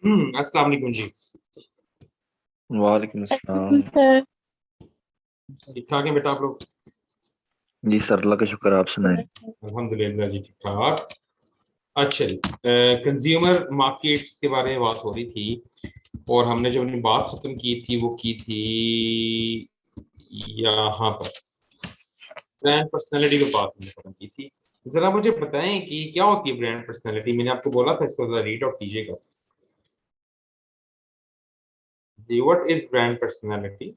अस्सलाम वालेकुम जी। वालेकुम अस्सलाम। सर। ठीक ठाक है बेटा आप लोग? जी सर, अल्लाह का शुक्र, आप सुनाएं। अल्हम्दुलिल्लाह जी, ठीक ठाक। अच्छा जी, कंज्यूमर मार्केट्स के बारे में बात हो रही थी और हमने जो अपनी बात खत्म की थी वो की थी यहाँ पर ब्रांड पर्सनैलिटी की बात हमने खत्म की थी। जरा मुझे बताएं कि क्या होती है ब्रांड पर्सनैलिटी। मैंने आपको बोला था, इसको जरा रीड आउट कीजिएगा जी। What is brand personality?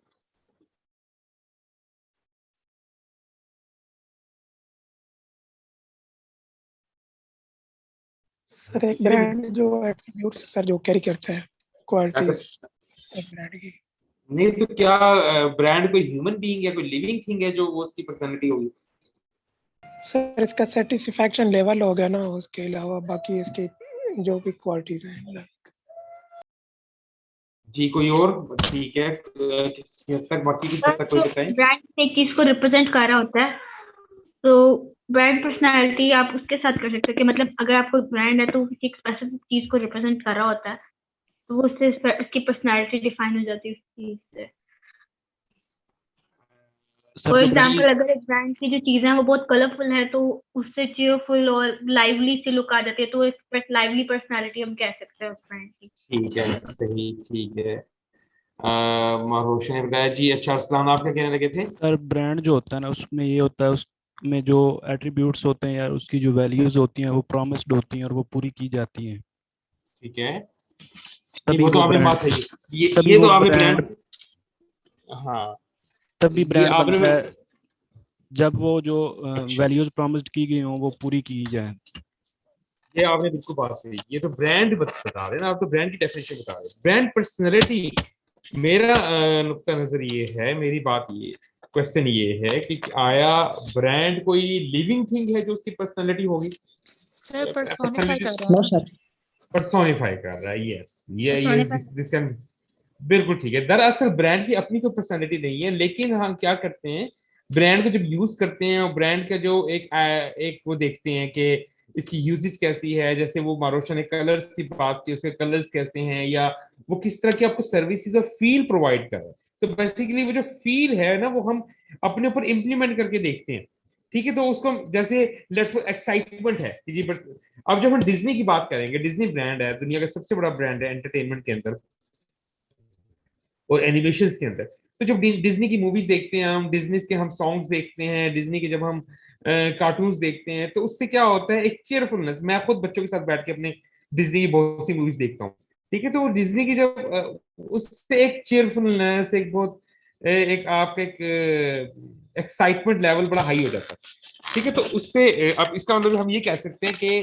Sir एक ब्रांड जो एट्रीब्यूट्स सर जो कैरी करता है, क्वालिटीज एक ब्रांड की। नहीं तो क्या ब्रांड कोई ह्यूमन बीइंग या कोई लिविंग थिंग है जो वो उसकी पर्सनैलिटी होगी? सर इसका सेटिस्फैक्शन लेवल हो गया ना, उसके अलावा बाकी इसके जो भी क्वालिटीज हैं। जी कोई और? ठीक है, किसी हद तक, बाकी किस हद तक कोई बताएं। ब्रांड एक चीज को रिप्रेजेंट कर रहा होता है, तो ब्रांड पर्सनालिटी आप उसके साथ कर सकते हो कि मतलब अगर आपको ब्रांड है तो वो किसी स्पेसिफिक चीज को रिप्रेजेंट कर रहा होता है, तो वो उससे उसकी पर्सनालिटी डिफाइन हो जाती है उस चीज से। फॉर एग्जाम्पल अगर एक ब्रांड की जो चीजें हैं वो बहुत कलरफुल है तो उससे चीयरफुल और लाइवली सी लुक आ जाती है, तो एक लाइवली पर्सनालिटी हम कह सकते हैं उस ब्रांड की। ठीक है, सही, ठीक है। रोशन ने बताया जी। अच्छा अस्सलाम, आप क्या कहने लगे थे? सर ब्रांड जो होता है ना, उसमें ये होता है, उसमें जो एट्रीब्यूट्स होते हैं यार, उसकी जो वैल्यूज होती हैं वो प्रॉमिस्ड होती हैं और वो पूरी की जाती हैं। ठीक है, ठीक, तभी वो तो वो आपने ब्रांड बात सही है। तभी ये तो वो आपने ब्रांड ब्रांड, हाँ, तभी ये ब्रांड आपने, बनता है जब वो जो अच्छा, वैल्यूज प्रॉमिस्ड की गई हों वो पूरी की जाए। ये आपने बिल्कुल बात सही। ये तो ब्रांड बता रहे हैं ना आप, तो ब्रांड की डेफिनेशन बता रहे हैं। ब्रांड पर्सनैलिटी, मेरा नुक्ता नजर ये है, मेरी बात ये, क्वेश्चन ये है कि आया ब्रांड कोई लिविंग थिंग है जो उसकी पर्सनैलिटी होगी? सर पर्सोनिफाई पर्सनैलिटी कर रहा है। सर पर्सोनिफाई कर रहा है, यस। ये दिस कैन, बिल्कुल ठीक है। दरअसल ब्रांड की अपनी कोई पर्सनैलिटी नहीं है, लेकिन हम क्या करते हैं, ब्रांड को जब यूज करते हैं और ब्रांड का जो एक वो देखते हैं कि इसकी यूजेज कैसी है। जैसे वो मारोशा ने कलर्स की बात की, उसके कलर्स कैसे हैं, या वो किस तरह की आपको सर्विसेज और फील प्रोवाइड कर रहा है। तो बेसिकली वो जो फील है ना, वो हम अपने ऊपर इम्प्लीमेंट करके देखते हैं। ठीक है, तो उसको जैसे लेट्स एक्साइटमेंट है जी। अब जब हम डिज्नी की बात करेंगे, डिज्नी ब्रांड है, दुनिया का सबसे बड़ा ब्रांड है एंटरटेनमेंट के अंदर और एनिमेशन के अंदर। तो जब डिज्नी की मूवीज देखते हैं हम, डिज्नी के हम सॉन्ग्स देखते हैं, डिज्नी के जब हम कार्टून्स देखते हैं, तो उससे क्या होता है, एक चेयरफुलनेस। मैं खुद बच्चों के साथ बैठ के अपने डिज्नी की बहुत सी मूवीज देखता हूँ। ठीक है, तो वो डिज्नी की जब उससे एक चेयरफुलनेस, एक बहुत एक आपका एक एक्साइटमेंट लेवल बड़ा हाई हो जाता है। ठीक है, तो उससे अब इसका मतलब हम ये कह सकते हैं कि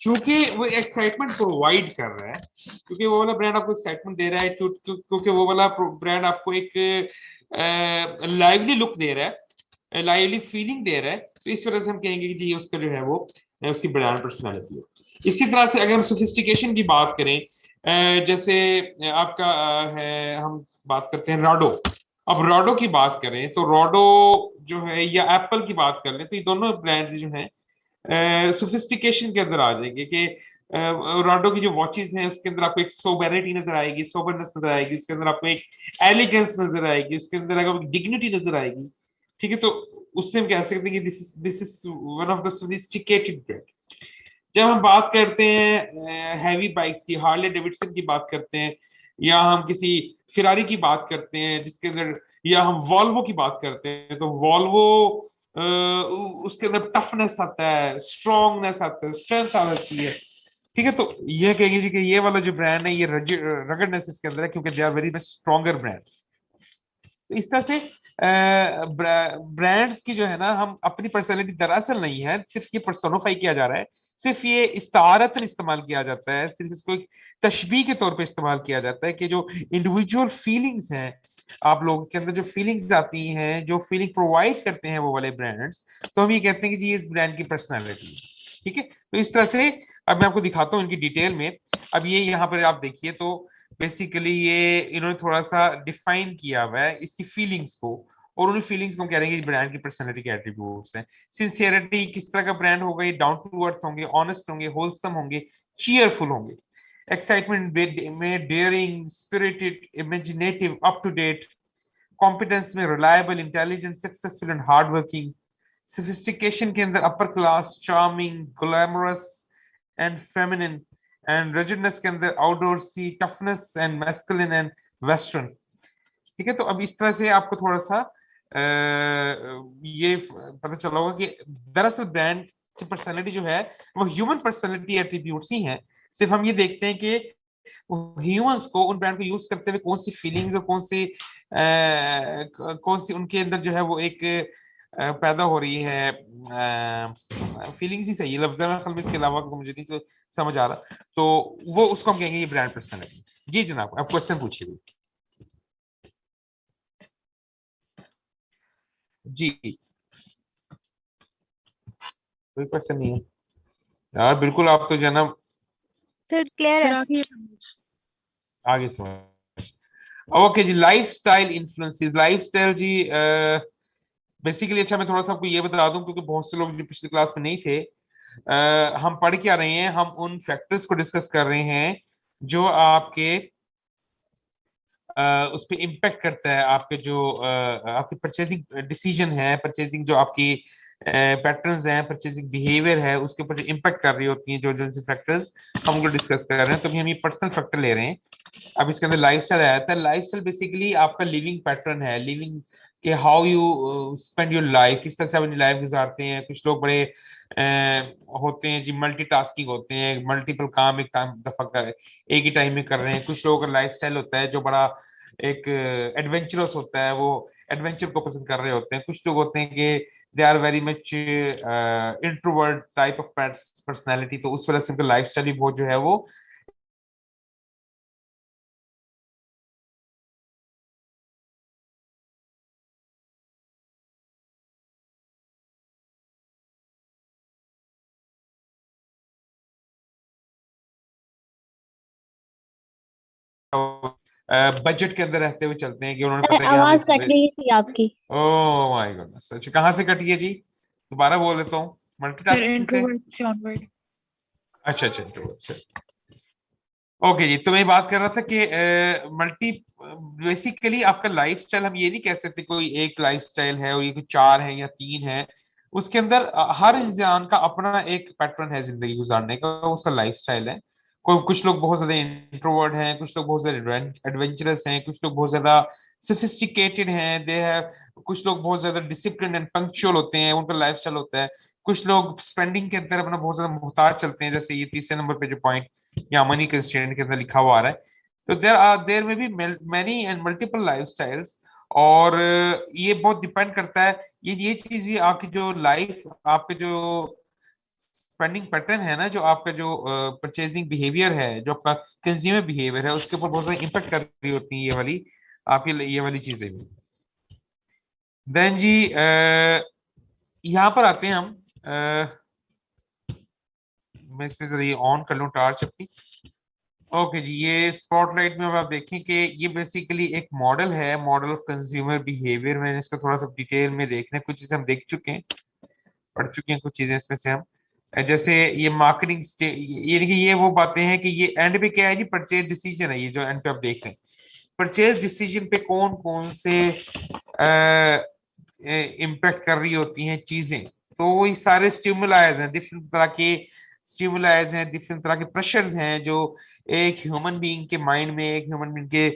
क्योंकि वो एक्साइटमेंट प्रोवाइड कर रहा है, क्योंकि वो वाला ब्रांड आपको एक्साइटमेंट दे रहा है, क्योंकि वो वाला ब्रांड आपको एक लाइवली लुक दे रहा है, लाइवली फीलिंग दे रहा है, तो इस वजह से हम कहेंगे कि जी उसका जो है वो उसकी ब्रांड पर्सनालिटी है। इसी तरह से अगर हम सोफिस्टिकेशन की बात करें, जैसे आपका है, हम बात करते हैं राडो। अब राडो की बात करें तो राडो जो है, या एप्पल की बात कर लें, तो ये दोनों ब्रांड्स जो हैं सोफिस्टिकेशन के अंदर आ जाएंगे कि राडो की जो वॉचेस हैं उसके अंदर आपको एक सोबरिटी नजर आएगी, सोबरनेस नजर आएगी, उसके अंदर आपको एक एलिगेंस नजर आएगी, उसके अंदर आपको डिग्निटी नजर आएगी। ठीक है, तो उससे हम कह सकते हैं कि this is one of the sophisticated brand. जब हम बात करते हैं हैवी बाइक्स की, हार्ले डेविडसन की बात करते हैं, या हम किसी फिरारी की बात करते हैं जिसके अंदर, या हम वॉल्वो की बात करते हैं, तो वॉल्वो उसके अंदर टफनेस आता है, स्ट्रॉन्गनेस आता है, स्ट्रेंथ आ जाती है। ठीक है, तो ये कहेंगे जी कि ये वाला जो ब्रांड है ये रगडनेस इसके अंदर है, क्योंकि they are very much stronger brand. तो इस तरह से ब्रांड्स की जो है ना, हम अपनी पर्सनैलिटी दरअसल नहीं है, सिर्फ ये पर्सोनिफाई किया जा रहा है, सिर्फ ये इस्तारतन इस्तेमाल किया जाता है, सिर्फ इसको एक तशबीह के तौर पे इस्तेमाल किया जाता है कि जो इंडिविजुअल फीलिंग्स हैं आप लोगों के अंदर, जो फीलिंग्स आती हैं, जो फीलिंग प्रोवाइड करते हैं वो वाले ब्रांड्स, तो हम ये कहते हैं कि जी इस ब्रांड की पर्सनैलिटी है। ठीक है, तो इस तरह से अब मैं आपको दिखाता हूँ इनकी डिटेल में। अब ये यहाँ पर आप देखिए, तो बेसिकली ये इन्होंने थोड़ा सा डिफाइन किया हुआ है इसकी फीलिंग्स को, और उन फीलिंग्स को कह रहे हैं कि ब्रांड की पर्सनैलिटी के एट्रीब्यूट्स हैं। सिंसियरिटी, किस तरह का ब्रांड होगा, ये डाउन टू अर्थ होंगे, ऑनेस्ट होंगे, होलसम होंगे, चीयरफुल होंगे। excitement में daring, spirited, imaginative, up to date, competence में reliable, intelligent, successful and hard working, sophistication के अंदर upper class, charming, glamorous and feminine, and ruggedness के अंदर outdoorsy, toughness and masculine and western। ठीक है, तो अब इस तरह से आपको थोड़ा सा ये पता चला होगा कि दरअसल ब्रांड की पर्सनालिटी जो है वो ह्यूमन पर्सनालिटी एट्रीब्यूट्स ही हैं। सिर्फ हम ये देखते हैं कि ह्यूमंस को उन ब्रांड को यूज करते हुए कौन सी फीलिंग्स और कौन सी उनके अंदर जो है वो एक पैदा हो रही है। फीलिंग्स ही सही है लफ्ज़ में, खल इसके अलावा मुझे नहीं समझ आ रहा, तो वो उसको हम कहेंगे ये ब्रांड पर्सनालिटी। जी जनाब, आप क्वेश्चन पूछिए। जी कोई क्वेश्चन नहीं है यार, बिल्कुल आप तो जनाब सर क्लियर है। आगे समझ। ओके जी, लाइफस्टाइल इन्फ्लुएंसेस। लाइफस्टाइल जी बेसिकली अच्छा मैं थोड़ा सा आपको ये बता दूं क्योंकि बहुत से लोग जो पिछली क्लास में नहीं थे, हम पढ़ क्या रहे हैं, हम उन फैक्टर्स को डिस्कस कर रहे हैं जो आपके उस पर इम्पेक्ट करता है, आपके जो आपकी परचेजिंग डिसीजन है, परचेजिंग जो आपकी पैटर्न्स हैं, परचेजिंग बिहेवियर है, उसके ऊपर जो इम्पेक्ट कर रही होती हैं जो जो फैक्टर्स हम उनको डिस्कस कर रहे हैं। तो हम ये पर्सनल फैक्टर ले रहे हैं। अब इसके अंदर लाइफस्टाइल आया था। लाइफस्टाइल बेसिकली आपका लिविंग पैटर्न है, लिविंग के how you spend your life, किस तरह से आप अपनी लाइफ गुजारते हैं। कुछ लोग बड़े होते हैं जी, मल्टीटास्किंग होते हैं, मल्टीपल काम एक दफा एक ही टाइम में कर रहे हैं। कुछ लोगों का लाइफस्टाइल होता है जो बड़ा एक एडवेंचरस होता है, वो एडवेंचर को पसंद कर रहे होते हैं। कुछ लोग होते हैं कि they are very much introvert type of personality, तो उस वजह से उनका लाइफस्टाइल भी बहुत जो है वो बजट के अंदर रहते हुए चलते हैं कि उन्होंने पता है कि आवाज कट रही थी आपकी। ओह माय गॉडनेस, अच्छा कहाँ से कटी है जी? दोबारा बोल देता हूँ। मल्टीटास्किंग से ऑनवर्ड। अच्छा अच्छा इंट्रोवर्ट से। ओके जी, तो मैं बात कर रहा था कि मल्टी बेसिकली आपका लाइफस्टाइल, हम ये नहीं कह सकते कोई एक लाइफस्टाइल है और ये कोई 4 है या 3 है। उसके अंदर हर इंसान का अपना एक पैटर्न है जिंदगी गुजारने का, उसका लाइफस्टाइल है। कुछ लोग बहुत ज्यादा इंट्रोवर्ट हैं, कुछ लोग बहुत ज्यादा एडवेंचरस हैं, कुछ लोग बहुत ज्यादा सोफिस्टिकेटेड हैं, दे हैव, कुछ लोग बहुत ज्यादा डिसिप्लिन एंड पंक्चुअल होते हैं, उनका लाइफस्टाइल होता है। कुछ लोग स्पेंडिंग के अंदर अपना बहुत ज्यादा मुहताज चलते हैं, जैसे ये तीसरे नंबर पे जो पॉइंट या मनी कंस्ट्रेंट के अंदर लिखा हुआ आ रहा है। तो देयर में भी मैनी एंड मल्टीपल लाइफस्टाइल्स, और ये बहुत डिपेंड करता है। ये चीज भी आपकी जो लाइफ, आपके जो स्पेंडिंग पैटर्न है ना, जो आपका जो परचेजिंग बिहेवियर है, जो आपका कंज्यूमर बिहेवियर है, उसके ऊपर बहुत ज्यादा इम्पेक्ट कर रही होती है ये वाली आपकी ये वाली चीजें भी। देन जी यहाँ पर आते हैं हम, मैं इसमें जरा ये ऑन कर लूँ टार्च अपनी। ओके जी, ये स्पॉटलाइट में अब आप देखें कि ये बेसिकली एक मॉडल है, मॉडल ऑफ कंज्यूमर बिहेवियर। मैंने इसको थोड़ा सा डिटेल में देखना है, कुछ चीजें हम देख चुके हैं, पढ़ चुके हैं कुछ चीजें इसमें से हम, जैसे ये मार्केटिंग ये देखिए, ये वो बातें हैं कि ये एंड पे क्या है जी, परचेज डिसीजन है। ये जो एंड पे आप देख रहे हैं, परचेज डिसीजन पे कौन कौन से इम्पेक्ट कर रही होती हैं चीजें। तो ये सारे स्टिमुलाइज हैं, डिफरेंट तरह के स्टिमुलाइज हैं, डिफरेंट तरह के प्रेशर्स हैं जो एक ह्यूमन बीइंग के माइंड में, एक ह्यूमन बीइंग के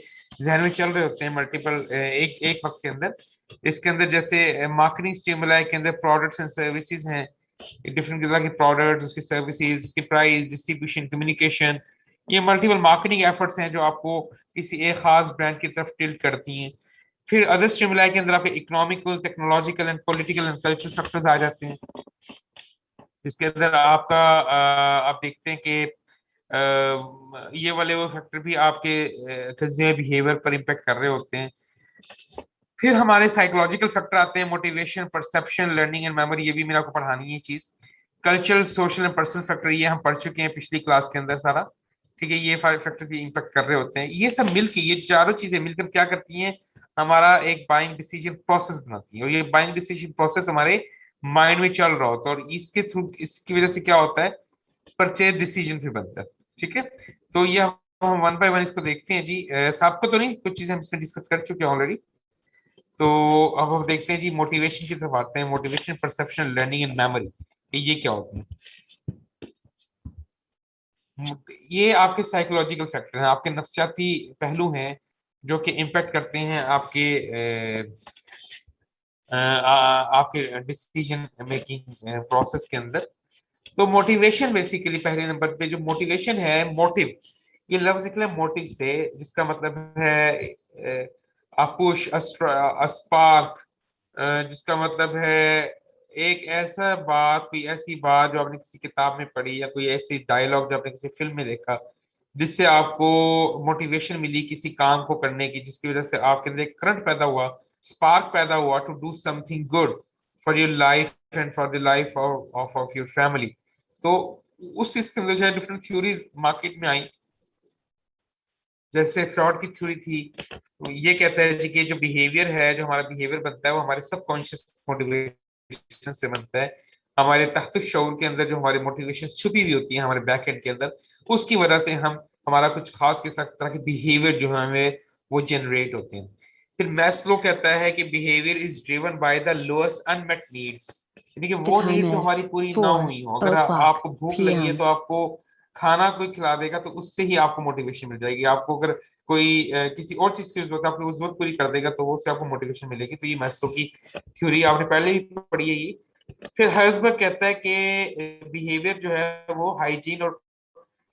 जहन में चल रहे होते हैं मल्टीपल एक वक्त के अंदर। इसके अंदर जैसे मार्केटिंग स्टिमुलाई के अंदर प्रोडक्ट्स एंड सर्विसेज हैं, डिफरेंट तरह के प्रोडक्ट्स, उसकी सर्विसेज, उसकी प्राइस, डिस्ट्रीब्यूशन, कम्युनिकेशन, ये मल्टीपल मार्केटिंग एफर्ट्स हैं जो आपको किसी एक खास ब्रांड की तरफ टिल्ट करती हैं। फिर अदर स्टिमुलाई के अंदर आपके economical, technological and political and cultural factors आ जाते हैं। इसके अंदर आपका आप देखते हैं कि ये वाले वो फैक्टर भी आपके कंज्यूमर बिहेवियर पर इम्पेक्ट कर रहे होते हैं। फिर हमारे साइकोलॉजिकल फैक्टर आते हैं, motivation, perception, learning and memory. ये भी मेरे को पढ़ानी है चीज। Cultural, social and personal factor, ये हम पढ़ चुके हैं पिछली क्लास के अंदर सारा, ठीक है। ये फैक्टर्स भी इम्पेक्ट कर रहे होते हैं। ये सब मिलकर, ये चारों चीजें मिलकर क्या करती हैं, हमारा एक बाइंग डिसीजन प्रोसेस बनाती है। और ये बाइंग डिसीजन प्रोसेस हमारे माइंड में चल रहा होता है, और इसके थ्रू, इसकी वजह से क्या होता है, परचेज डिसीजन भी बनता है, ठीक है। तो ये हम वन बाय वन इसको देखते हैं जी। सबको तो नहीं, कुछ चीजें हम इसमें डिस्कस कर चुके हैं ऑलरेडी। तो अब हम देखते हैं जी, मोटिवेशन की तरफ आते हैं। Motivation, perception, learning and memory, ये क्या होता है? ये आपके साइकोलॉजिकल फैक्टर हैं, आपके नफ्सियाती पहलू हैं जो कि इम्पेक्ट करते हैं आपके आपके डिसीजन मेकिंग प्रोसेस के अंदर। तो मोटिवेशन बेसिकली पहले नंबर पे जो मोटिवेशन है, मोटिव, ये लफ्ज निकला मोटिव से, जिसका मतलब है पुश, स्पार्क, जिसका मतलब है एक ऐसा बात, कोई ऐसी बात जो आपने किसी किताब में पढ़ी, या कोई ऐसी डायलॉग जो आपने किसी फिल्म में देखा, जिससे आपको मोटिवेशन मिली किसी काम को करने की, जिसकी वजह से आपके अंदर एक करंट पैदा हुआ, स्पार्क पैदा हुआ to do something good for your life and for the life of your family. तो उस चीज के अंदर जो है डिफरेंट थ्योरीज मार्केट में आई। जैसे फ्रॉड की थ्योरी थी, तो ये कहता है जी कि जो बिहेवियर है, जो हमारा बिहेवियर बनता है, वो हमारे सबकॉन्शियस मोटिवेशन से बनता है। हमारे तहत शऊर के अंदर जो हमारी मोटिवेशन छुपी हुई होती है हमारे बैक एंड के अंदर, उसकी वजह से हम हमारा कुछ खास किस तरह के बिहेवियर जो है हमें वो जनरेट होते हैं। फिर मैस्लो कहता है कि behaviour is driven by the lowest unmet needs, यानी कि वो नीड जो हमारी पूरी ना हुई हो। अगर आपको भूख लगी है तो आपको खाना कोई खिला देगा तो उससे ही आपको मोटिवेशन मिल जाएगी। आपको अगर कोई किसी और चीज की जरूरत है, आपको वो जरूरत पूरी कर देगा तो वो उससे आपको मोटिवेशन मिलेगी। तो ये मैस्लो की थ्योरी आपने पहले भी पढ़ी है ये। फिर हर्सबर्ग कहता है कि बिहेवियर जो है वो हाइजीन और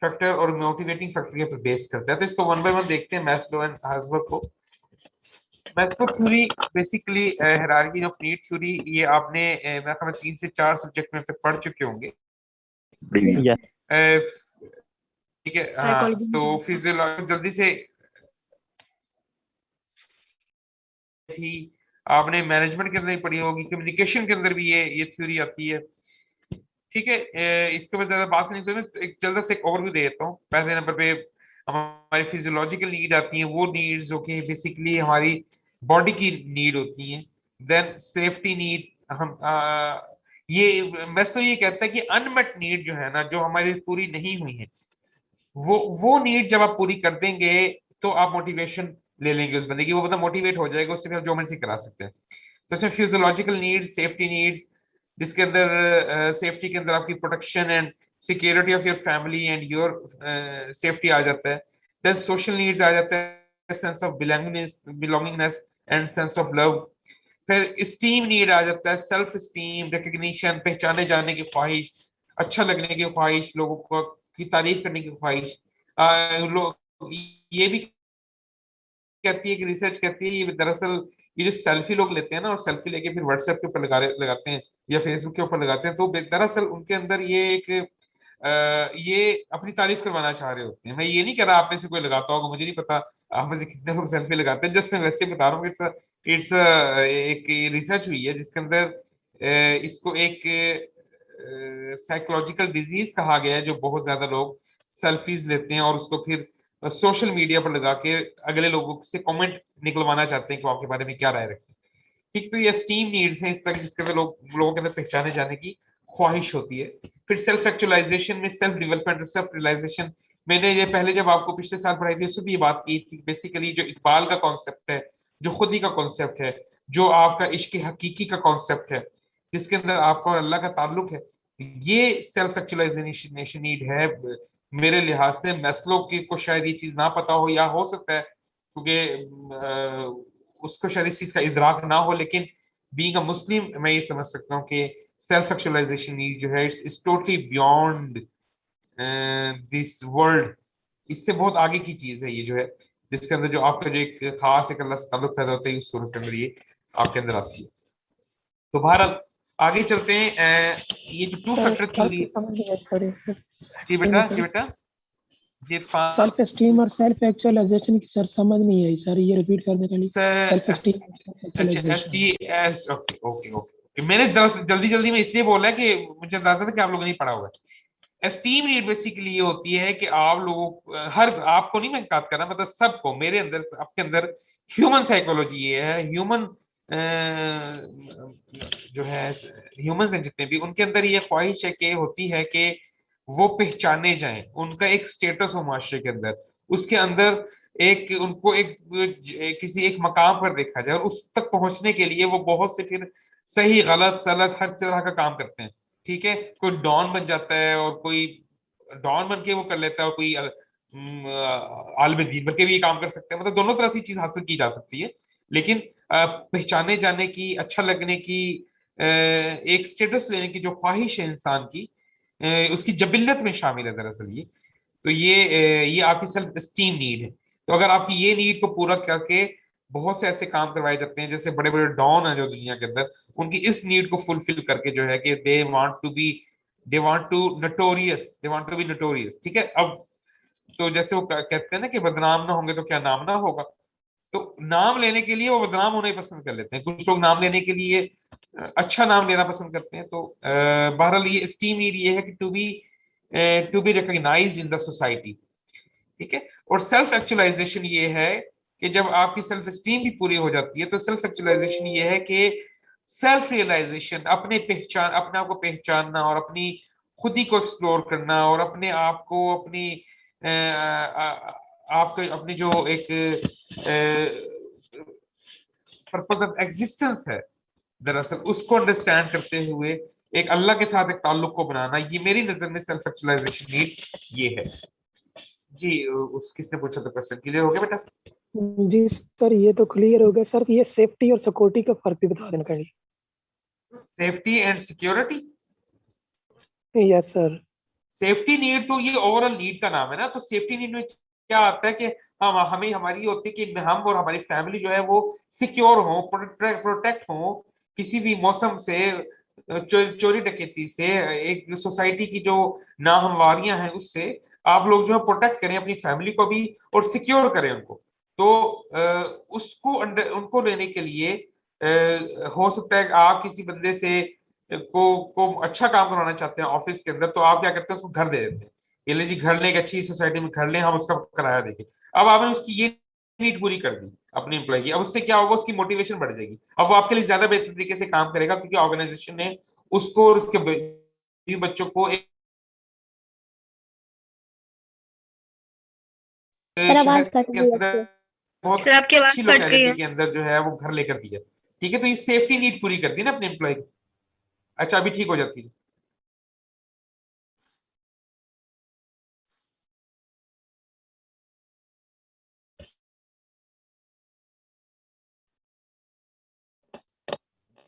फैक्टर और मोटिवेटिंग फैक्टर के ऊपर बेस करता है। तो इसको वन बाय वन देखते हैं, मैस्लो एंड हर्सबर्ग को। Maslow theory basically hierarchy of need theory, ये आपने मेरे ख्याल में 3 से 4 सब्जेक्ट में पढ़ चुके होंगे। ठीक है, हाँ। तो फिजियोलॉजी जल्दी से थी, आपने मैनेजमेंट के अंदर ही पढ़ी होगी, कम्युनिकेशन के अंदर भी ये थ्योरी आती है। ठीक है, इसके ऊपर ज्यादा बात नहीं करूँ, एक जल्दी से एक ओवरव्यू दे देता हूँ। पहले नंबर पे हमारी फिजियोलॉजिकल नीड आती है, वो नीड्स जो कि बेसिकली हमारी बॉडी की नीड होती हैं। देन सेफ्टी नीड, हम ये बस तो ये कहता है कि अनमेट नीड जो है ना, जो हमारी पूरी नहीं हुई है, वो नीड जब आप पूरी कर देंगे तो आप मोटिवेशन ले लेंगे उस बंदे की, वो बंदा मोटिवेट हो जाएगा, उससे फिर जो मर्जी करा सकते हैं। तो इसमें फिजियोलॉजिकल नीड्स, सेफ्टी नीड्स, जिसके अंदर सेफ्टी के अंदर आपकी protection and security of your family and your safety आ जाता है। देन सोशल नीड्स आ जाता है, sense of belongingness and sense of love. फिर स्टीम नीड आ जाता है, सेल्फ स्टीम, रिकग्निशन, पहचाने जाने की ख्वाहिश, अच्छा लगने की ख्वाहिश, लोगों को की तारीफ करने की ख्वाहिश। लोग ये भी कहती है कि रिसर्च कहती है, ये दरअसल ये जो सेल्फी लोग लेते हैं ना, और सेल्फी लेके फिर व्हाट्सएप के ऊपर लगाते हैं या फेसबुक के ऊपर लगाते हैं, तो दरअसल उनके अंदर ये एक ये अपनी तारीफ करवाना चाह रहे होते हैं। मैं ये नहीं कह रहा आप में से कोई लगाता होगा, मुझे नहीं पता आप में से कितने लोग सेल्फी लगाते हैं, जस्ट मैं वैसे बता रहा हूँ। इट्स एक रिसर्च हुई है जिसके अंदर इसको एक साइकोलॉजिकल डिजीज कहा गया है, जो बहुत ज्यादा लोग सेल्फीज लेते हैं और उसको फिर सोशल मीडिया पर लगा के अगले लोगों से कमेंट निकलवाना चाहते हैं कि आपके बारे में क्या राय रखते हैं। ठीक, तो ये स्टीम नीड्स हैं इस तरह, जिसके अंदर लोगों के अंदर पहचाने जाने की ख्वाहिश होती है। फिर सेल्फ एक्चुअलाइजेशन में सेल्फ डेवलपमेंट, सेल्फ रियलाइजेशन, मैंने ये पहले जब आपको पिछले साल पढ़ाई थी उसमें भी ये बात की थी। बेसिकली जो इकबाल का कॉन्सेप्ट है, जो खुदी का कॉन्सेप्ट है, जो आपका इश्क हकीकी का कॉन्सेप्ट है, जिसके अंदर आपका और अल्लाह का ताल्लुक है, ये सेल्फ एक्चुअलाइजेशन नीड है। मेरे लिहाज से मैस्लो की को शायद ये चीज ना पता हो, या हो सकता है क्योंकि उसको शायद इस चीज का इदराक ना हो, लेकिन बीइंग अ मुस्लिम मैं ये समझ सकता हूँ कि सेल्फ एक्चुअलाइजेशन नीड जो है it's totally beyond this world, इससे बहुत आगे की चीज है ये जो है, जिसके अंदर जो आपका जो एक खास एक अल्लाह से ताल्लुक पैदा होता है, उस सूरत के अंदर ये आपके अंदर आती है। तो बहरहाल आगे चलते हैं। ये जो टू फैक्टर थ्योरी, जी बेटा ये सेल्फ एस्टीम और सेल्फ एक्चुअलाइजेशन की सर समझ नहीं आई सर, ये रिपीट करने के लिए। सेल्फ एस्टीम, अच्छा, STS, ओके ओके ओके। मैंने जल्दी में इसलिए बोला कि मुझे अंदाजा था कि आप लोगों ने पढ़ा हुआ है। एस्टीम नीड बेसिकली ये होती है कि आप लोगों, हर आपको नहीं मैं बात कर रहा, मतलब सबको, मेरे अंदर, आपके अंदर ह्यूमन साइकोलॉजी ये है, ह्यूमन जो है ह्यूमंस हैं जितने भी, उनके अंदर ये ख्वाहिश है कि होती है कि वो पहचाने जाएं, उनका एक स्टेटस हो माशरे के अंदर, उसके अंदर एक उनको किसी एक मकाम पर देखा जाए, और उस तक पहुंचने के लिए वो बहुत से फिर सही गलत सलत हर तरह का काम करते हैं। ठीक है, कोई डॉन बन जाता है और कोई डॉन बन के वो कर लेता है, और कोई आलिम दीन बन के भी ये काम कर सकते हैं। मतलब दोनों तरह से चीज हासिल की जा सकती है, लेकिन पहचाने जाने की, अच्छा लगने की, एक स्टेटस लेने की जो ख्वाहिश है इंसान की, उसकी जबिल्लत में शामिल है दरअसल ये। तो ये आपकी सेल्फ एस्टीम नीड है। तो अगर आपकी ये नीड को पूरा करके बहुत से ऐसे काम करवाए जाते हैं, जैसे बड़े बड़े डॉन हैं जो दुनिया के अंदर, उनकी इस नीड को फुलफिल करके जो है कि they want to be notorious. ठीक है, अब तो जैसे वो कहते हैं ना कि बदनाम ना होंगे तो क्या नाम ना होगा। तो नाम लेने के लिए वो बदनाम होना ही पसंद कर लेते हैं, कुछ लोग नाम लेने के लिए अच्छा नाम लेना पसंद करते हैं। तो बहरहाल ये स्टीम नीड ये है कि to be recognised in the society. ठीक है, और सेल्फ एक्चुअलाइजेशन ये है कि जब आपकी सेल्फ स्टीम भी पूरी हो जाती है, तो सेल्फ एक्चुअलाइजेशन ये है कि सेल्फ रियलाइजेशन, अपने आप को पहचानना, और अपनी खुदी को एक्सप्लोर करना, और अपने आप को आपके अपनी जो एक पर्पस ऑफ एग्जिस्टेंस है दरअसल, उसको अंडरस्टैंड करते हुए एक अल्लाह के साथ एक ताल्लुक को बनाना, ये मेरी नजर में सेल्फ एक्चुअलाइजेशन नीड ये है। जी, उस किसने पूछा था क्वेश्चन, क्लियर हो गया बेटा? जी सर, ये तो क्लियर हो गया सर। ये सेफ्टी और सिक्योरिटी का फर्क भी बता देना कहीं। Safety and security? Yes sir. Safety need तो ये ओवरऑल नीड का नाम है ना। तो सेफ्टी नीड में क्या आता है कि हमें हमारी होती है कि हम और हमारी फैमिली जो है वो सिक्योर हो, प्रोटेक्ट हो किसी भी मौसम से, चोरी डकैती से, एक सोसाइटी की जो नाहमवारियां हैं उससे आप लोग जो है प्रोटेक्ट करें अपनी फैमिली को भी, और सिक्योर करें उनको। तो उनको लेने के लिए हो सकता है कि आप किसी बंदे से को अच्छा काम करवाना चाहते हैं ऑफिस के अंदर, तो आप क्या करते हैं, उसको घर दे देते हैं। ये ले जी, घर ले, एक अच्छी सोसाइटी में घर ले, हम उसका किराया देंगे। अब आपने उसकी ये नीड पूरी कर दी अपनी एम्प्लॉय की, अब उससे क्या होगा, उसकी मोटिवेशन बढ़ जाएगी। अब वो आपके लिए ज्यादा बेहतर तरीके से काम करेगा, क्योंकि ऑर्गेनाइजेशन ने उसको और उसके बच्चों को एक सर शहर आवाज कट के रही है अंदर आपसे। बहुत सर आपकी आवाज अच्छी कट रही लोकेलिटी है। के अंदर जो है वो घर लेकर दिया। ठीक है, तो ये सेफ्टी नीड पूरी कर दी ना अपने एम्प्लॉय की। अच्छा, अभी ठीक हो जाती है।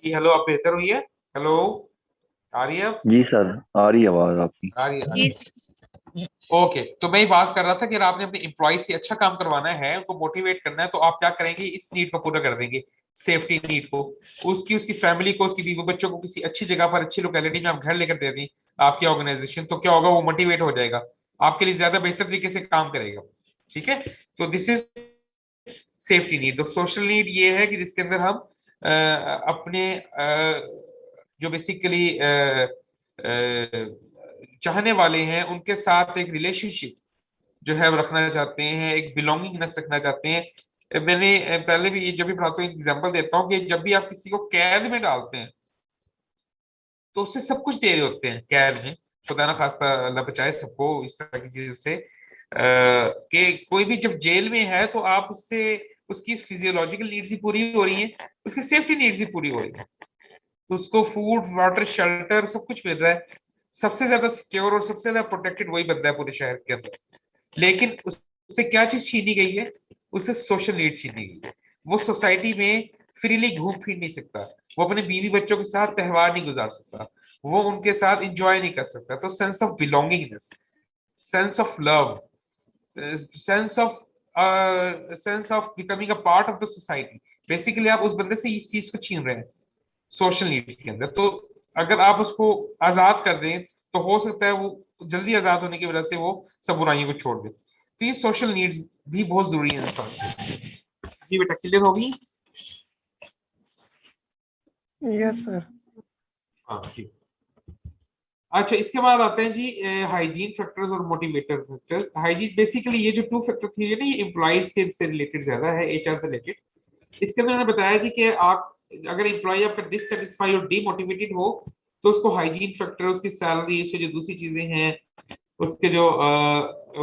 जी हेलो, आप बेहतर हुई है? हेलो, आ रही है अब? जी सर, आ रही है आवाज आपकी। आ रही जी है। ओके, तो मैं बात कर रहा था कि अगर आपने अपने एम्प्लॉय से अच्छा काम करवाना है, उनको मोटिवेट करना है, तो आप क्या करेंगे, इस नीड को पूरा कर देंगे, सेफ्टी नीड को। उसकी फैमिली को, उसकी बीवी बच्चों को किसी अच्छी जगह पर, अच्छी लोकेलिटी में आप घर लेकर दे दें आपकी ऑर्गेनाइजेशन, तो क्या होगा, वो मोटिवेट हो जाएगा, आपके लिए ज्यादा बेहतर तरीके से काम करेगा। ठीक है, तो दिस इज सेफ्टी नीड। तो सोशल नीड ये है कि जिसके अंदर हम अपने जो बेसिकली चाहने वाले हैं उनके साथ एक रिलेशनशिप जो है वो रखना चाहते हैं, एक बिलोंगिंगनेस रखना चाहते हैं। मैंने पहले भी ये जब भी पढ़ाता हूँ एग्जांपल देता हूँ कि जब भी आप किसी को कैद में डालते हैं तो उससे सब कुछ दे रहे होते हैं कैद में। खुदा ना खास्ता, अल्लाह बचाए सबको इस तरह की चीजों से। कि कोई भी जब जेल में है तो आप उससे, उसकी फिजियोलॉजिकल नीड्स ही पूरी हो रही हैं, उसकी सेफ्टी नीड्स ही पूरी हो रही है, तो उसको फूड वाटर शेल्टर सब कुछ मिल रहा है। सबसे ज्यादा सिक्योर और सबसे ज्यादा प्रोटेक्टेड वही बंदा है पूरे शहर के अंदर। लेकिन उससे क्या चीज छीनी गई है, उससे सोशल नीड छीनी गई है। वो सोसाइटी में फ्रीली घूम फिर नहीं सकता, वो अपने बीवी बच्चों के साथ त्योहार नहीं गुजार सकता, वो उनके साथ इंजॉय नहीं कर सकता। तो sense of belongingness, sense of love, sense of sense of becoming a part of the society, basically आप उस बंदे से इस चीज को छीन रहे हैं सोशल नीड के अंदर। तो अगर आप उसको आजाद कर दें तो हो सकता है वो जल्दी आजाद होने की वजह से वो सब बुराइयों को छोड़ दे। तो ये सोशल नीड्स भी बहुत जरूरी है इंसान के। जी बेटा, क्लियर होगी? Yes sir. हाँ ठीक। अच्छा, इसके बाद आते हैं जी हाइजीन फैक्टर्स और मोटिवेटर फैक्टर्स। हाइजीन बेसिकली ये जो टू फैक्टर थी ना, ये एम्प्लॉइज के से रिलेटेड ज्यादा है, एचआर से रिलेटेड। इसके अंदर मैंने बताया जी कि आप अगर एम्प्लॉय आपका डिससेटिस्फाई और डीमोटिवेटेड हो तो उसको हाइजीन फैक्टर, उसकी सैलरी से जो दूसरी चीजें हैं, उसके जो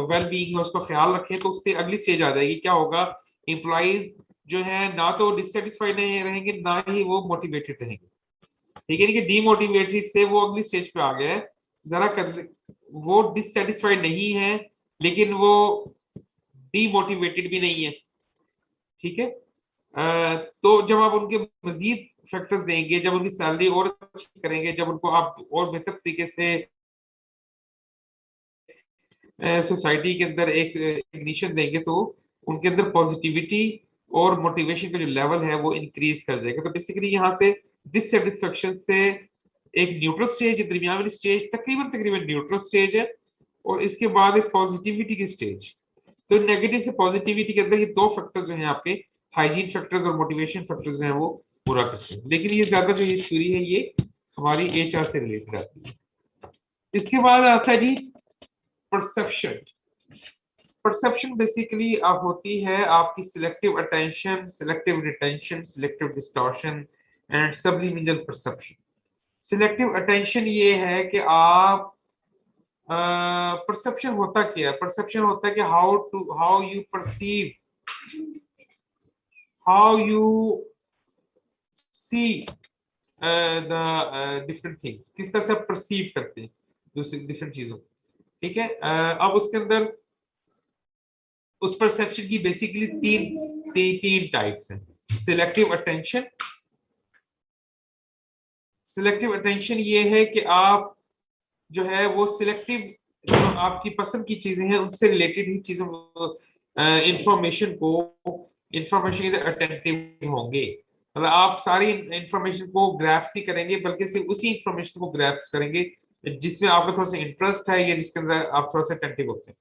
वेल बीइंग है उसका ख्याल रखें, तो उससे अगली स्टेज आ जाएगी। क्या होगा, एम्प्लॉइज जो है ना तो डिससेटिस्फाइड नहीं रहेंगे, ना ही वो मोटिवेटेड रहेंगे। ठीक है, कि डीमोटिवेटेड से वो अगली स्टेज पे आ गया है, जरा कर, वो डिससेटिस्फाइड नहीं है लेकिन वो डीमोटिवेटेड भी नहीं है। ठीक है, तो जब आप उनके मजीद फैक्टर्स देंगे, जब उनकी सैलरी और अच्छी करेंगे, जब उनको आप और बेहतर तरीके से सोसाइटी के अंदर एक इग्निशन देंगे, तो उनके अंदर पॉजिटिविटी और मोटिवेशन का जो लेवल है वो इंक्रीज कर जाएगा। तो बेसिकली यहाँ से डिससेटिस्फेक्शन से एक न्यूट्रल स्टेज, दरमियान वाली स्टेज तकरीबन तकरीबन न्यूट्रल स्टेज है, और इसके बाद एक पॉजिटिविटी की स्टेज। तो नेगेटिव से पॉजिटिविटी के अंदर ये दो फैक्टर्स जो हैं आपके, हाइजीन फैक्टर्स और मोटिवेशन फैक्टर्स हैं, वो पूरा करते हैं। लेकिन ये ज्यादा जो ये थ्योरी है ये हमारी एचआर से रिलेटेड आती है। इसके बाद आता है जी परसेप्शन। परसेप्शन बेसिकली होती है आपकी selective attention, selective retention, selective distortion and subliminal perception. Selective attention ये है कि आप परसेप्शन होता क्या है, परसेप्शन होता है कि how you perceive, how you see the different things, किस तरह से आप परसीव करते हैं दूसरी डिफरेंट चीजों। ठीक है, अब उसके अंदर उस परसेप्शन की बेसिकली तीन टाइप्स हैं। सिलेक्टिव अटेंशन, सिलेक्टिव अटेंशन ये है कि आप जो है वो सिलेक्टिव, जो आपकी पसंद की चीजें हैं उससे रिलेटेड ही चीजों इंफॉर्मेशन के अटेंटिव होंगे। मतलब आप सारी इंफॉर्मेशन को ग्रैप्स नहीं करेंगे, बल्कि सिर्फ उसी इंफॉर्मेशन को ग्रैप्स करेंगे जिसमें आपका थोड़ा सा इंटरेस्ट है या जिसके अंदर आप थोड़ा सा अटेंटिव होते हैं।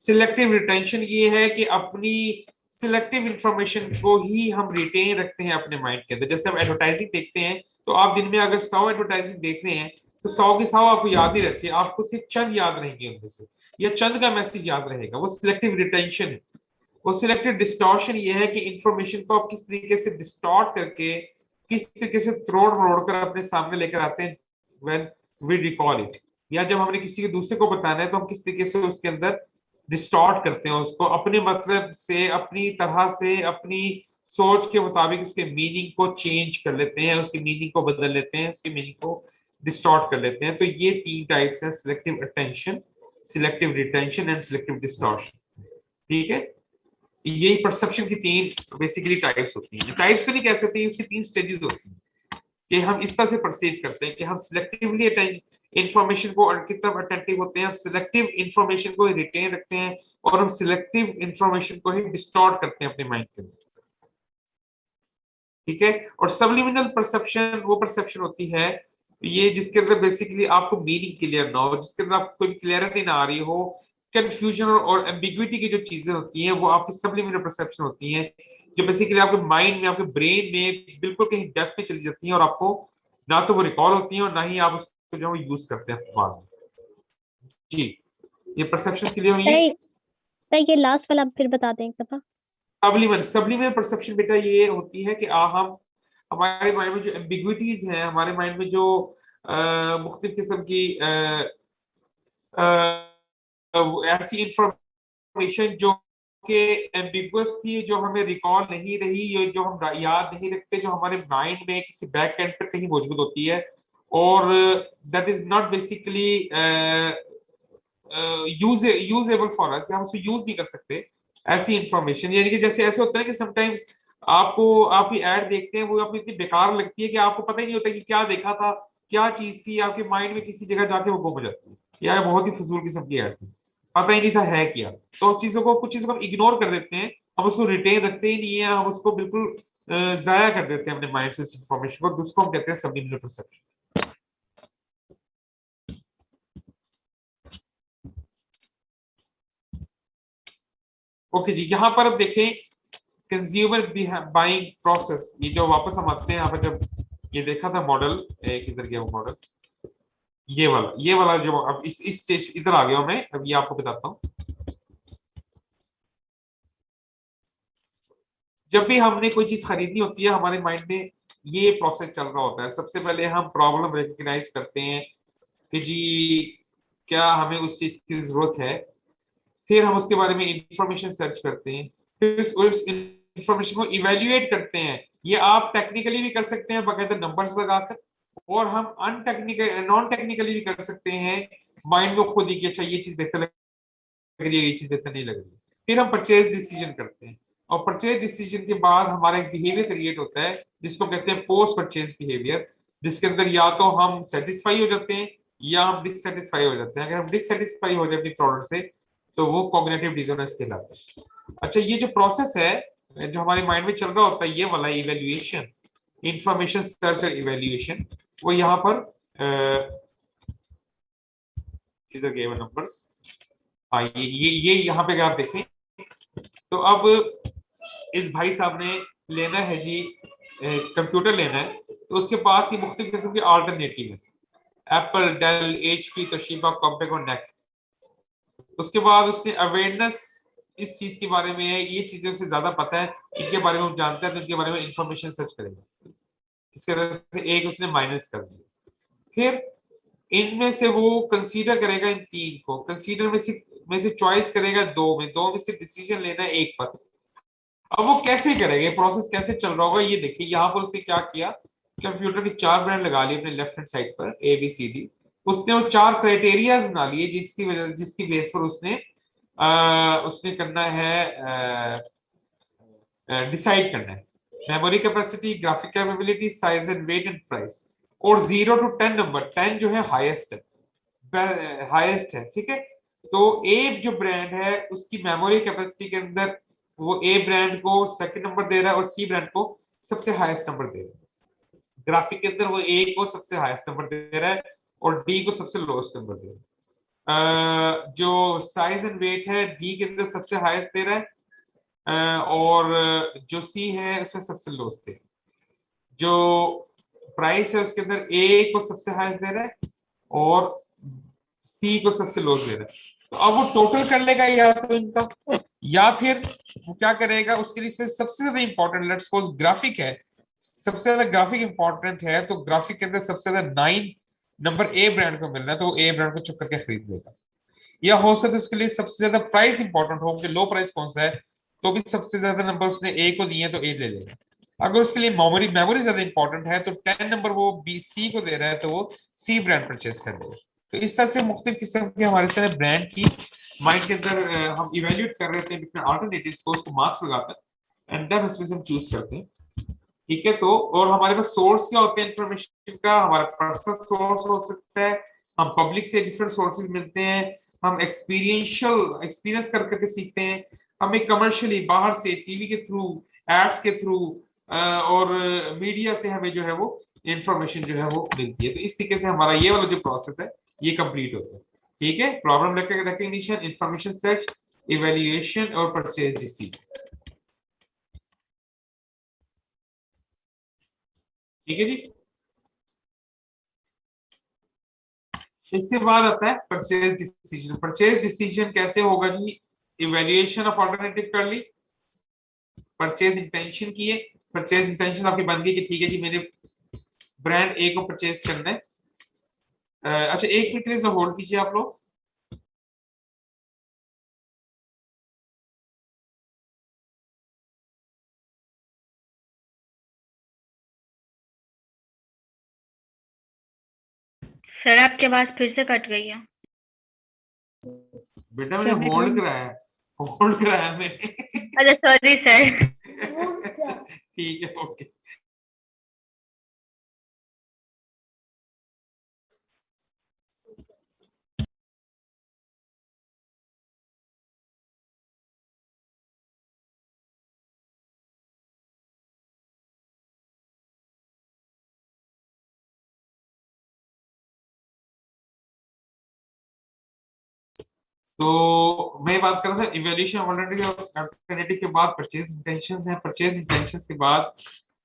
सिलेक्टिव रिटेंशन ये है कि अपनी सिलेक्टिव इंफॉर्मेशन को ही हम रिटेन रखते हैं अपने माइंड के अंदर। जैसे हम एडवर्टाइजिंग देखते हैं, तो आप दिन में अगर 100 एडवर्टाइजिंग देख रहे हैं तो 100 के 100 आपको याद नहीं रहती, आपको सिर्फ चंद याद रहेंगे उनमें से, या चंद का मैसेज याद रहेगा। वो सिलेक्टिव रिटेंशन है। वो सिलेक्टिव डिस्टॉर्शन ये है कि इंफॉर्मेशन को आप किस तरीके से डिस्टॉर्ट करके, किस तरीके से तोड़ मरोड़ कर अपने सामने लेकर आते हैं व्हेन वी रिकॉल इट, या जब हमने किसी के दूसरे को बताना है तो हम किस तरीके से उसके अंदर डिस्टॉर्ट करते हैं उसको, अपने मतलब से, अपनी तरह से, अपनी सोच के मुताबिक उसके मीनिंग को चेंज कर लेते हैं, उसके मीनिंग को बदल लेते हैं, उसके मीनिंग को डिस्टॉर्ट कर लेते हैं। तो ये तीन टाइप्स हैं, selective attention, selective retention and selective distortion. ठीक है, यही परसेप्शन की तीन बेसिकली टाइप्स होती हैं। टाइप्स तो नहीं कह सकते, उसकी तीन स्टेजेस होती हैं कि हम इस तरह से परसीव करते हैं कि हम सिलेक्टिवली इंफॉर्मेशन को की तरफ अटेंटिव होते हैं, सिलेक्टिव इंफॉर्मेशन को रिटेन रखते हैं, और हम सिलेक्टिव इंफॉर्मेशन को ही डिस्टॉर्ट करते हैं अपने माइंड के अंदर। ठीक है, और सबलिमिनल परसेप्शन वो परसेप्शन होती है ये जिसके अंदर बेसिकली आपको मीनिंग क्लियर ना हो, जिसके अंदर आपको कोई क्लियरिटी ना आ रही हो, कंफ्यूजन और एम्बिग्विटी की जो चीजें होती हैं वो आपकी सबलिमिनल परसेप्शन होती हैं, जो बेसिकली आपके माइंड में, आपके ब्रेन में बिल्कुल कहीं डेप्थ पे चली जाती हैं, और आपको ना तो वो रिकॉल होती हैं और ना ही आप उसको जो यूज करते हैं बाद में। जी, ये परसेप्शन क्लियर हुई है? सर ये लास्ट वाला आप फिर बता दें एक दफा। सबलिमिनल परसेप्शन बेटा ये होती है कि हम हमारे माइंड में जो एम्बिग्विटीज हैं, हमारे माइंड में जो मुख्तलिफ किस्म की ऐसी इंफॉर्मेशन जो कि एम्बिगुअस थी, जो हमें रिकॉल नहीं रही, जो हम याद नहीं रखते, जो हमारे माइंड में किसी बैक एंड पर कहीं मौजूद होती है, और that is not basically usable for us, हम उसको यूज नहीं कर सकते ऐसी इंफॉर्मेशन। यानी कि जैसे ऐसे होता है कि समटाइम्स आपको, आप ही ऐड देखते हैं, वो आपको इतनी बेकार लगती है कि आपको पता ही नहीं होता कि क्या देखा था, क्या चीज थी, आपके माइंड में किसी जगह जाके वो गुम हो जाती है, या बहुत ही फजूल किस्म की ऐड थी, पता ही नहीं था है क्या। तो उस चीजों को, कुछ चीजों को हम इग्नोर कर देते हैं, हम उसको रिटेन रखते ही नहीं है, हम उसको बिल्कुल जाया कर देते हैं अपने माइंड से इस इंफॉर्मेशन को, जिसको हम कहते हैं सबलिमिनल परसेप्शन। ओके जी, यहाँ पर अब देखें कंज्यूमर बाइंग प्रोसेस। ये जो वापस हम आते हैं यहाँ पर, जब ये देखा था मॉडल, किधर गया वो मॉडल, ये वाला जो अब इस स्टेज इधर आ गया मैं, अब ये आपको बताता हूँ। जब भी हमने कोई चीज खरीदनी होती है, हमारे माइंड में ये प्रोसेस चल रहा होता है। सबसे पहले हम प्रॉब्लम रिकग्नाइज करते हैं कि जी क्या हमें उस चीज की जरूरत है, फिर हम उसके बारे में इंफॉर्मेशन सर्च करते हैं, फिर उस इंफॉर्मेशन को इवेल्युएट करते हैं। ये आप टेक्निकली भी कर सकते हैं बाकायदा नंबर्स लगाकर, और हम अनटेक्निकल नॉन टेक्निकली भी कर सकते हैं माइंड को खुद ही कि अच्छा ये चीज बेहतर लग रही है, ये चीज बेहतर नहीं लग रही है। फिर हम परचेज डिसीजन करते हैं, और परचेज डिसीजन के बाद हमारा एक बिहेवियर क्रिएट होता है जिसको कहते हैं पोस्ट परचेज बिहेवियर, जिसके अंदर या तो हम सेटिस्फाई हो जाते हैं या हम डिससेटिस्फाई हो जाते हैं। अगर हम डिससेटिस्फाई हो जाए अपनी प्रोडक्ट से तो वो कॉग्निटिव डिसोनेंस कहलाता है। अच्छा, ये जो प्रोसेस है जो हमारे माइंड में चल रहा होता है, ये वाला इवेल्युएशन, इंफॉर्मेशन सर्च और इवेल्युएशन, वो यहाँ पर इधर गए नंबर्स, हाँ ये यहाँ पे अगर आप देखें तो अब इस भाई साहब ने लेना है जी कंप्यूटर लेना है, तो उसके पास ही मुख्तलिफ किस्म के अल्टरनेटिव है, एप्पल, डेल, एचपी, तोशिबा, कॉम्पेक और नेक। उसके बाद उसने अवेयरनेस इस चीज के बारे में है, ये चीजें उसे ज्यादा पता है, इनके बारे में हम जानते हैं तो इनके बारे में इंफॉर्मेशन सर्च करेगा। इसके वजह से एक उसने माइनस कर दिया। फिर इनमें से वो कंसीडर करेगा, इन तीन को कंसीडर में से चॉइस करेगा दो में से डिसीजन लेना है एक पर। अब वो कैसे करेगा, ये प्रोसेस कैसे चल रहा होगा, ये देखिए यहाँ पर उसने क्या किया, कंप्यूटर के 4 ब्रांड लगा लिए अपने लेफ्ट हैंड साइड पर ABCD। उसने वो 4 क्राइटेरियाज बना लिए जिसकी बेस पर उसने करना है, डिसाइड करना है memory capacity, graphic capability, size and weight and price. और 0 to 10 नंबर, 10 जो है हाईएस्ट है, ठीक है। तो ए जो ब्रांड है उसकी मेमोरी कैपेसिटी के अंदर वो ए ब्रांड को सेकंड नंबर दे रहा है और सी ब्रांड को सबसे हाईएस्ट नंबर दे रहा है। ग्राफिक के अंदर वो ए को सबसे हाईएस्ट नंबर दे रहा है और डी को सबसे लोएस्ट नंबर दे रहा है। जो साइज एंड वेट है डी के अंदर सबसे हाईएस्ट दे रहा है, और जो सी है उसमें सबसे लोएस्ट है। जो प्राइस है उसके अंदर ए को सबसे हाईएस्ट दे रहा है और सी को सबसे लोएस्ट दे रहा है। तो अब वो टोटल कर लेगा या तो इनका, या फिर वो क्या करेगा, उसके लिए इसमें सबसे ज्यादा इंपॉर्टेंट, लेट्स सपोज ग्राफिक है, सबसे ज्यादा ग्राफिक इंपॉर्टेंट है, तो ग्राफिक के अंदर सबसे ज्यादा 9 नंबर ए ब्रांड को मिल रहा है, तो वो ए ब्रांड को चुप करके खरीद लेगा। या हो सकता है उसके लिए सबसे ज्यादा प्राइस इंपॉर्टेंट हो कि लो प्राइस कौन सा है, तो भी सबसे ज्यादा नंबर उसने ए को दिए तो ए ले लेगा। अगर उसके लिए मेमोरी ज्यादा इंपॉर्टेंट है तो 10 नंबर वो बी सी को दे रहा है तो वो सी ब्रांड परचेज कर लेगा। तो इस तरह से मुख्तलिफ किस्म के हमारे सारे ब्रांड की माइंड के अंदर हम इवेल्युएट कर रहे थे डिफरेंट अल्टरनेटिव्स को, उसको मार्क्स लगाकर एंड देन उसमें से हम चूज करते हैं, ठीक है। तो और हमारे पास सोर्स क्या होते हैं इंफॉर्मेशन का, हमारा पर्सनल सोर्स हो सकता है, हम पब्लिक से डिफरेंट सोर्सेज मिलते हैं, हम एक्सपीरियंस कर करके सीखते हैं, हमें कमर्शियली बाहर से टीवी के थ्रू, एड्स के थ्रू और मीडिया से हमें जो है वो इंफॉर्मेशन जो है वो मिलती है। तो इस तरीके से हमारा ये वाला जो प्रोसेस है ये कंप्लीट होता है, ठीक है। Problem recognition, information search, evaluation और परचेज डिसीजन, ठीक है जी। इसके बाद आता है परचेज डिसीजन। परचेज डिसीजन कैसे होगा जी, इवैल्यूएशन ऑफ अल्टरनेटिव कर ली, परचेज इंटेंशन की है, परचेज इंटेंशन आपकी बन गई कि ठीक है जी मैंने ब्रांड ए को परचेज करना है। अच्छा एक मिनट के लिए होल्ड कीजिए आप लोग। सर आपके आवाज फिर से कट गई है। बेटा मैंने होल्ड कराया मैंने। अरे सॉरी सर। ठीक है, ओके। तो मैं बात कर रहा था इवैल्यूएशन अल्टरनेटिव के बाद परचेज इंटेंशंस हैं। परचेज इंटेंशंस के बाद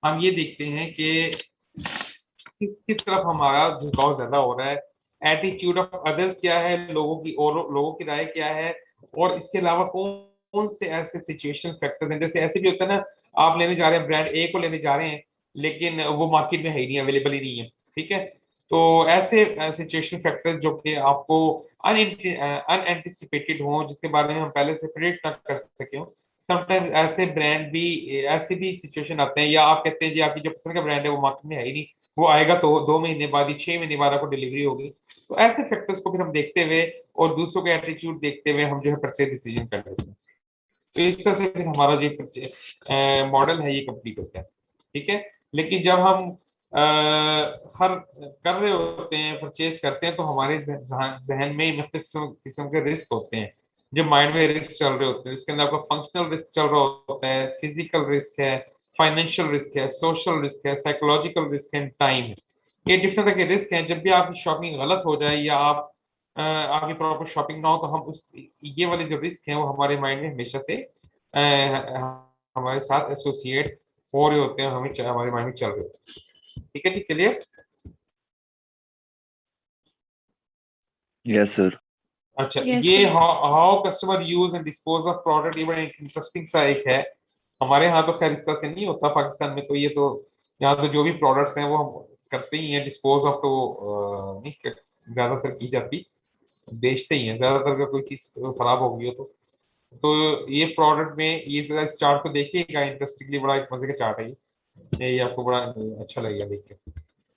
हम ये देखते हैं कि किस तरफ हमारा झुकाव ज्यादा हो रहा है, एटीट्यूड ऑफ अदर्स क्या है, लोगों की राय क्या है, और इसके अलावा कौन से ऐसे सिचुएशन फैक्टर्स हैं। जैसे ऐसे भी होता है ना, आप लेने जा रहे हैं ब्रांड ए को लेने जा रहे हैं लेकिन वो मार्केट में है ही नहीं, अवेलेबल ही नहीं है, ठीक है। तो ऐसे सिचुएशन फैक्टर जो कि आपको अनएंटिसिपेटेड हो, जिसके बारे में हम पहले से प्रेडिक्ट ना कर सके हो, समटाइम्स ऐसे ब्रांड भी, ऐसे भी सिचुएशन आते हैं, या आप कहते हैं जी आपकी जो पसंद का ब्रांड है वो मार्केट में है ही नहीं, वो आएगा तो 2 महीने बाद ही, 6 महीने बाद आपको डिलीवरी होगी। तो ऐसे फैक्टर्स को फिर हम देखते हुए और दूसरों के एटीट्यूड देखते हुए हम जो है परचेज डिसीजन कर लेते हैं। तो इस तरह से फिर हमारा जो मॉडल है ये कंप्लीट होता है, ठीक है। लेकिन जब हम हर कर रहे होते हैं, परचेज करते हैं, तो हमारे जहन में मुख्तलिफ किस्म के रिस्क होते हैं, जो माइंड में रिस्क चल रहे होते हैं। इसके अंदर आपका फंक्शनल रिस्क चल रहा होता है, फिजिकल रिस्क है, फाइनेंशियल रिस्क है, सोशल रिस्क है, साइकोलॉजिकल रिस्क है, टाइम है। ये डिफरेंट तरह के रिस्क हैं। जब भी आपकी शॉपिंग गलत हो जाए या आपकी प्रॉपर शॉपिंग ना हो, तो हम उस ये वाले जो रिस्क हैं वो हमारे माइंड में हमेशा से हमारे साथ एसोसिएट हो रहे होते हैं, हमारे माइंड में चल रहे होते हैं। ठीक है जी, क्लियर? Yes sir. अच्छा, Yes, ये sir. How customer use and dispose of product, ये बड़ा इंटरेस्टिंग सा एक है। हमारे यहाँ तो खैर इस तरह से नहीं होता, पाकिस्तान में तो ये तो यहाँ तो जो भी प्रोडक्ट्स हैं वो हम करते ही हैं, डिस्पोज ऑफ तो नहीं ज्यादातर की जाती, बेचते ही हैं ज्यादातर। का कोई चीज खराब हो गई हो तो ये प्रोडक्ट में ये इस चार्ट को देखिएगा, इंटरेस्टिंगली बड़ा एक मजे का चार्ट है ये आपको बड़ा अच्छा लगेगा देख के।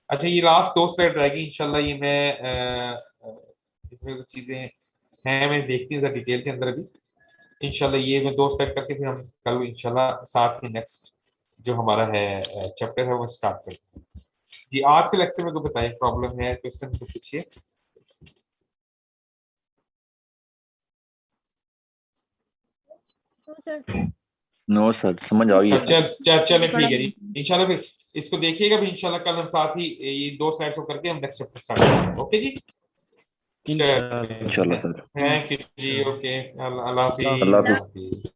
अच्छा, ये लास्ट 2 स्लाइड रहेगी इंशाल्लाह। ये मैं इसमें कुछ चीजें हैं, मैं देखती हूँ डिटेल के अंदर अभी इंशाल्लाह। ये मैं 2 स्लाइड करके फिर हम कल इंशाल्लाह साथ ही नेक्स्ट जो हमारा है चैप्टर है वो स्टार्ट करते हैं जी। आज के लेक्चर में तो बताइए, प्रॉब्लम है, क्वेश्चन तो पूछिए। नो सर, समझ आ गई है सर। चलो ठीक है जी, इंशाल्लाह फिर इसको देखिएगा भी इंशाल्लाह। कल हम साथ ही ये 2 स्लाइड्स को करके हम नेक्स्ट चैप्टर स्टार्ट करेंगे। ओके जी, इंशाल्लाह सर। थैंक यू जी। ओके, अल्लाह अल्लाह हाफिज। हाफिज।